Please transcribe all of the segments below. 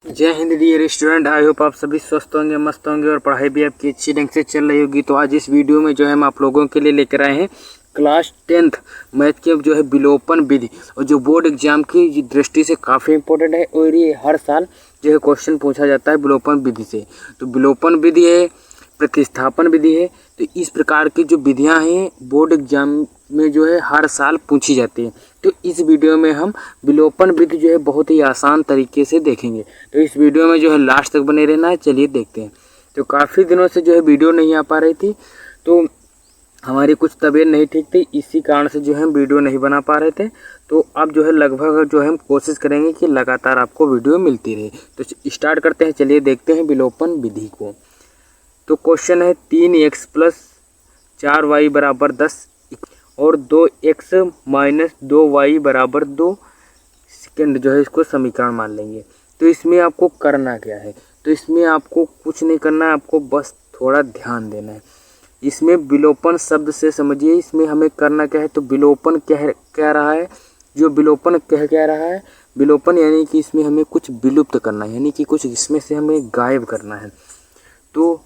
जय हिंद dear student. I hope आप सभी स्वस्थ होंगे, मस्त होंगे और पढ़ाई भी आपकी अच्छी ढंग से चल रही होगी। तो आज इस वीडियो में जो है हम आप लोगों के लिए लेकर आए हैं क्लास 10th मैथ के जो है विलोपन विधि, और जो बोर्ड एग्जाम की दृष्टि से काफ़ी इंपॉर्टेंट है और ये हर साल जो है क्वेश्चन पूछा जाता है विलोपन विधि से। तो विलोपन विधि है, प्रतिस्थापन विधि है। तो इस प्रकार की जो विधियां हैं बोर्ड एग्जाम में जो है हर साल पूछी जाती है। तो इस वीडियो में हम विलोपन विधि जो है बहुत ही आसान तरीके से देखेंगे। तो इस वीडियो में जो है लास्ट तक बने रहना है। चलिए देखते हैं। तो काफ़ी दिनों से जो है वीडियो नहीं आ पा रही थी, तो हमारी कुछ तबीयत नहीं ठीक थी, इसी कारण से जो है हम वीडियो नहीं बना पा रहे थे। तो अब जो है लगभग जो है हम कोशिश करेंगे कि लगातार आपको वीडियो मिलती रहे। तो स्टार्ट करते हैं। चलिए देखते हैं विलोपन विधि को। तो क्वेश्चन है 3x + 4y = 10 और 2x - 2y = 2 सेकेंड जो है इसको समीकरण मान लेंगे। तो इसमें आपको करना क्या है? तो इसमें आपको कुछ नहीं करना है, आपको बस थोड़ा ध्यान देना है। इसमें विलोपन शब्द से समझिए इसमें हमें करना क्या है। तो विलोपन कह रहा है, जो विलोपन कह रहा है, विलोपन यानी कि इसमें हमें कुछ विलुप्त करना है, यानी कि कुछ इसमें से हमें गायब करना है। तो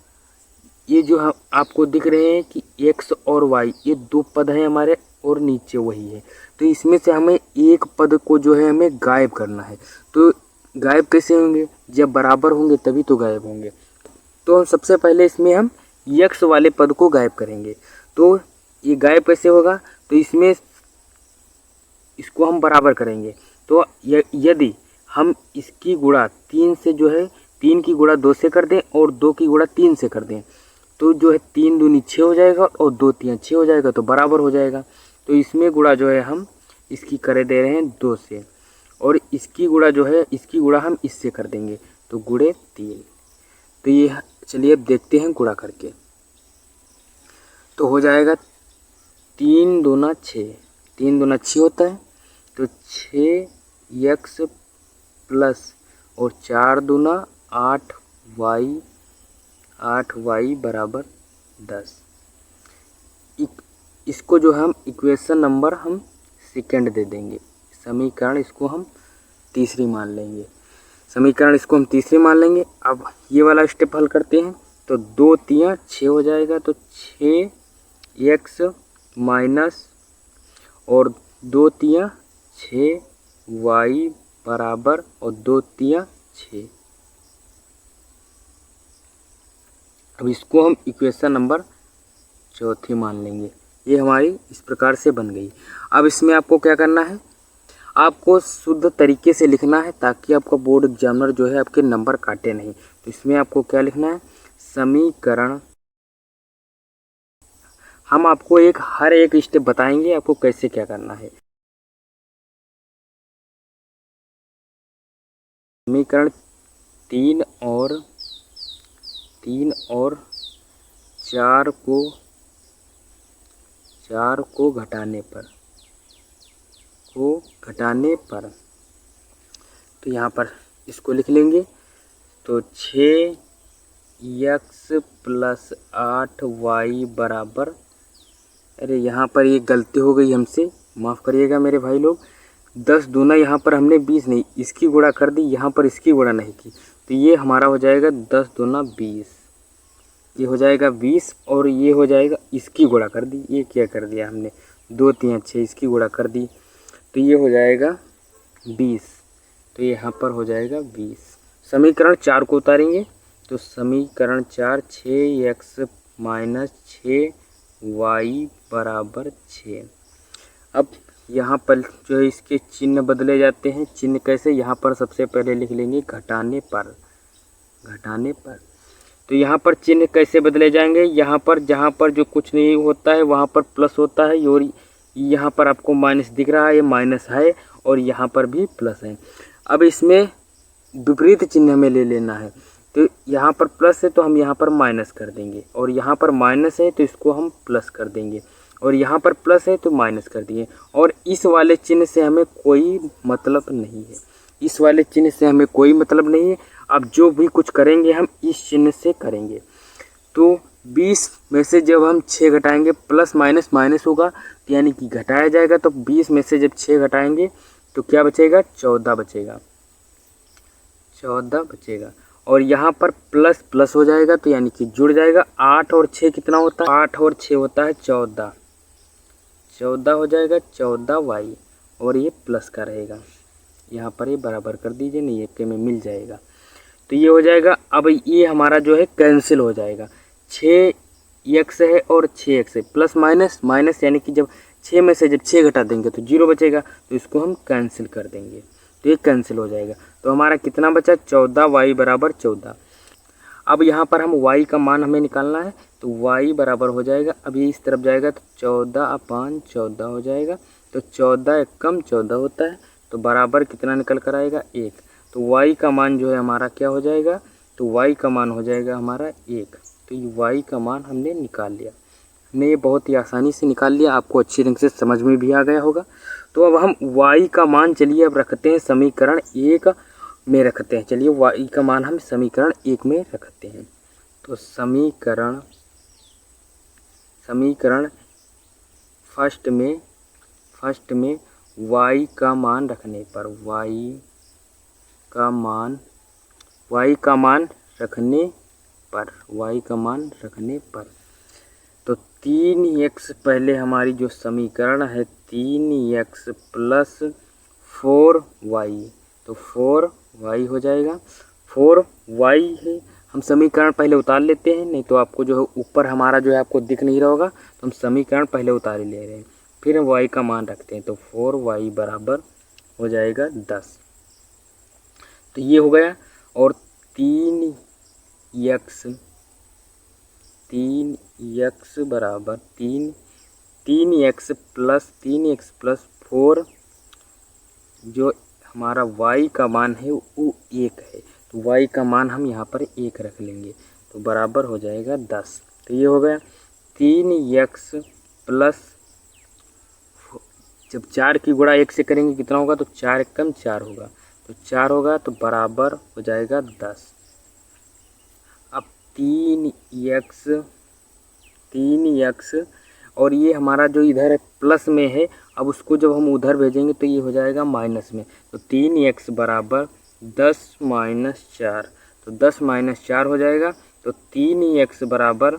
ये जो आपको दिख रहे हैं कि x और y ये दो पद हैं हमारे और नीचे वही है। तो इसमें से हमें एक पद को जो है हमें गायब करना है। तो गायब कैसे होंगे? जब बराबर होंगे तभी तो गायब होंगे। तो सबसे पहले इसमें हम x वाले पद को गायब करेंगे। तो ये गायब कैसे होगा? तो इसमें इसको हम बराबर करेंगे। तो यदि हम इसकी गुणा 3 से जो है 3 की गुणा 2 से कर दें और 2 की गुणा 3 से कर दें, तो जो है 3 दूनी 6 हो जाएगा और 2 3 6 हो जाएगा, तो बराबर हो जाएगा। तो इसमें गुणा जो है हम इसकी करे दे रहे हैं 2 से, और इसकी गुणा जो है इसकी गुणा हम इससे कर देंगे, तो गुणे 3। तो ये चलिए अब देखते हैं गुणा करके। तो हो जाएगा 3 दूना 6, 3 दूना 6 होता है। तो 6x प्लस और 4 दूना 8y = 10। इसको जो हम इक्वेशन नंबर हम सेकंड दे देंगे। समीकरण इसको हम तीसरी मान लेंगे। समीकरण इसको हम तीसरी मान लेंगे। अब ये वाला स्टेप हल करते हैं। तो 2 3 6 हो जाएगा। तो 6x माइनस और 2 3 6y बराबर और 2 3 6। अब इसको हम इक्वेशन नंबर चौथी मान लेंगे। ये हमारी इस प्रकार से बन गई। अब इसमें आपको क्या करना है? आपको शुद्ध तरीके से लिखना है ताकि आपका बोर्ड एग्जामिनर जो है आपके नंबर काटे नहीं। तो इसमें आपको क्या लिखना है? समीकरण। हम आपको हर एक स्टेप बताएंगे आपको कैसे क्या करना है। समीकरण 3 और 4 को घटाने पर तो यहाँ पर इसको लिख लेंगे। तो 6x + 8y बराबर, अरे यहाँ पर ये गलती हो गई हमसे, माफ़ करिएगा मेरे भाई लोग। 10 दूना यहाँ पर हमने 20 नहीं, इसकी गुणा कर दी, यहाँ पर इसकी गुणा नहीं की। तो ये हमारा हो जाएगा 10 दूना 20, ये हो जाएगा 20, और ये हो जाएगा इसकी गुणा कर दी। ये क्या कर दिया हमने? 2 3 6 इसकी गुणा कर दी, तो ये हो जाएगा 20। तो यहाँ पर हो जाएगा 20। समीकरण 4 को उतारेंगे। तो समीकरण 4 6x - 6y = 6। अब यहाँ पर जो है इसके चिन्ह बदले जाते हैं। चिन्ह कैसे? यहाँ पर सबसे पहले लिख लेंगे घटाने पर। तो यहाँ पर चिन्ह कैसे बदले जाएंगे? यहाँ पर जहाँ पर जो कुछ नहीं होता है वहाँ पर प्लस होता है, और यहाँ पर आपको माइनस दिख रहा है, ये माइनस है, और यहाँ पर भी प्लस है। अब इसमें विपरीत चिन्ह हमें ले लेना है। तो यहाँ पर प्लस है तो हम यहाँ पर माइनस कर देंगे, और यहाँ पर माइनस है तो इसको हम प्लस कर देंगे, और यहाँ पर प्लस है तो माइनस कर दिए। और इस वाले चिन्ह से हमें कोई मतलब नहीं है, इस वाले चिन्ह से हमें कोई मतलब नहीं है। अब जो भी कुछ करेंगे हम इस चिन्ह से करेंगे। तो 20 में से जब हम 6 घटाएंगे, प्लस माइनस माइनस होगा, यानी कि घटाया जाएगा। तो 20 में से जब 6 घटाएंगे तो क्या बचेगा? 14 बचेगा। 14 बचेगा। और यहाँ पर प्लस प्लस हो जाएगा तो यानी कि जुड़ जाएगा। 8 और 6 कितना होता है? 8 और 6 होता है 14। 14 हो जाएगा 14y और ये प्लस का रहेगा। यहाँ पर ये बराबर कर दीजिए, नहीं एक के में मिल जाएगा तो ये हो जाएगा। अब ये हमारा जो है कैंसिल हो जाएगा। 6x है और 6x है, प्लस माइनस माइनस यानी कि जब 6 में से जब 6 घटा देंगे तो 0 बचेगा, तो इसको हम कैंसिल कर देंगे तो ये कैंसिल हो जाएगा। तो हमारा कितना बचा? 14y बराबर 14। अब यहाँ पर हम y का मान हमें निकालना है तो y बराबर हो जाएगा, अब ये इस तरफ जाएगा तो 14/14 हो जाएगा। तो 14 एक कम 14 होता है तो बराबर कितना निकल कर आएगा? 1। तो y का मान जो है हमारा क्या हो जाएगा? तो y का मान हो जाएगा हमारा 1। तो ये y का मान हमने निकाल लिया। हमने ये बहुत ही आसानी से निकाल लिया, आपको अच्छी ढंग से समझ में भी आ गया होगा। तो अब हम y का मान चलिए अब रखते हैं समीकरण 1 में रखते हैं। चलिए y का मान हम समीकरण 1 में रखते हैं। तो समीकरण फर्स्ट में y का मान रखने पर y का मान रखने पर तो 3x पहले हमारी जो समीकरण है 3x प्लस 4y, तो 4y हो जाएगा। 4y है, हम समीकरण पहले उतार लेते हैं, नहीं तो आपको जो है ऊपर हमारा जो है आपको दिख नहीं रहा होगा, तो हम समीकरण पहले उतार ले रहे हैं, फिर हम y का मान रखते हैं। तो 4y बराबर हो जाएगा 10। तो ये हो गया। और 3x बराबर 3x प्लस 4 जो हमारा y का मान है वो 1 है, तो y का मान हम यहाँ पर 1 रख लेंगे तो बराबर हो जाएगा 10। तो ये हो गया 3x प्लस, जब 4 की गुणा 1 से करेंगे कितना होगा? तो 4 एक कम 4 होगा, तो 4 होगा तो बराबर हो जाएगा 10। अब 3x और ये हमारा जो इधर है प्लस में है, अब उसको जब हम उधर भेजेंगे तो ये हो जाएगा माइनस में। तो 3x बराबर 10 माइनस 4, तो 10 माइनस 4 हो जाएगा। तो 3x बराबर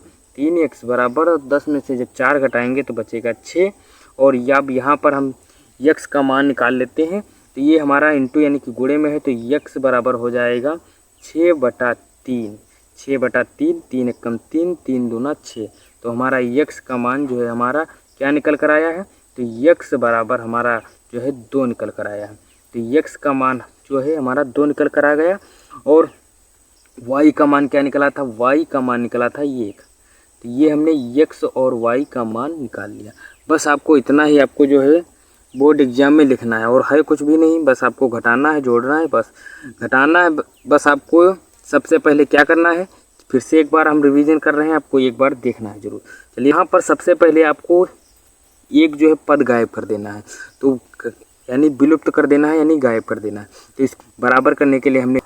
10 में से जब 4 घटाएंगे तो बचेगा 6। और अब यहाँ पर हम x का मान निकाल लेते हैं। तो ये हमारा इंटू यानी कि गुणे में है, तो x बराबर हो जाएगा 6/3। 6/3, 3 एक कम 3, 3 दूना 6। तो हमारा x का मान जो है हमारा क्या निकल कर आया है? तो x बराबर हमारा जो है 2 निकल कर आया है। तो x का मान जो है हमारा 2 निकल कर आ गया। और y का मान क्या निकला था? y का मान निकला था 1। तो ये हमने x और y का मान निकाल लिया। बस आपको इतना ही आपको जो है बोर्ड एग्जाम में लिखना है, और है कुछ भी नहीं, बस आपको घटाना है, जोड़ना है, बस घटाना है। बस आपको सबसे पहले क्या करना है, फिर से एक बार हम रिवीजन कर रहे हैं, आपको एक बार देखना है जरूर। चलिए यहाँ पर सबसे पहले आपको एक जो है पद गायब कर देना है, तो यानी विलुप्त कर देना है, यानी गायब कर देना है। तो इस बराबर करने के लिए हमने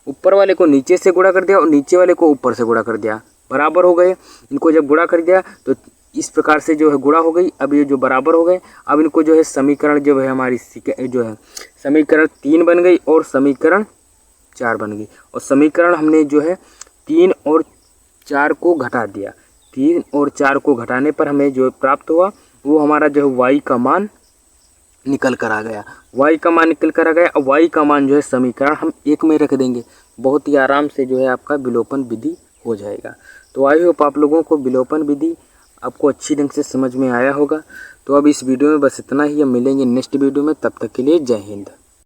ऊपर वाले को नीचे से गुणा कर दिया और नीचे वाले को ऊपर से गुणा कर दिया, बराबर हो गए। इनको जब गुणा कर दिया तो इस प्रकार से जो है गुणा हो गई। अब ये जो बराबर हो गए, अब इनको जो है समीकरण जो है हमारी जो है समीकरण 3 बन गई और समीकरण 4 बन गई। और समीकरण हमने जो है 3 और 4 को घटा दिया। 3 और 4 को घटाने पर हमें जो प्राप्त हुआ वो हमारा जो है y का मान निकल कर आ गया। y का मान निकल कर आ गया। अब y का मान जो है समीकरण हम 1 में रख देंगे, बहुत ही आराम से जो है आपका विलोपन विधि हो जाएगा। तो आई होप आप लोगों को विलोपन विधि आपको अच्छी ढंग से समझ में आया होगा। तो अब इस वीडियो में बस इतना ही, हम मिलेंगे नेक्स्ट वीडियो में, तब तक के लिए जय हिंद।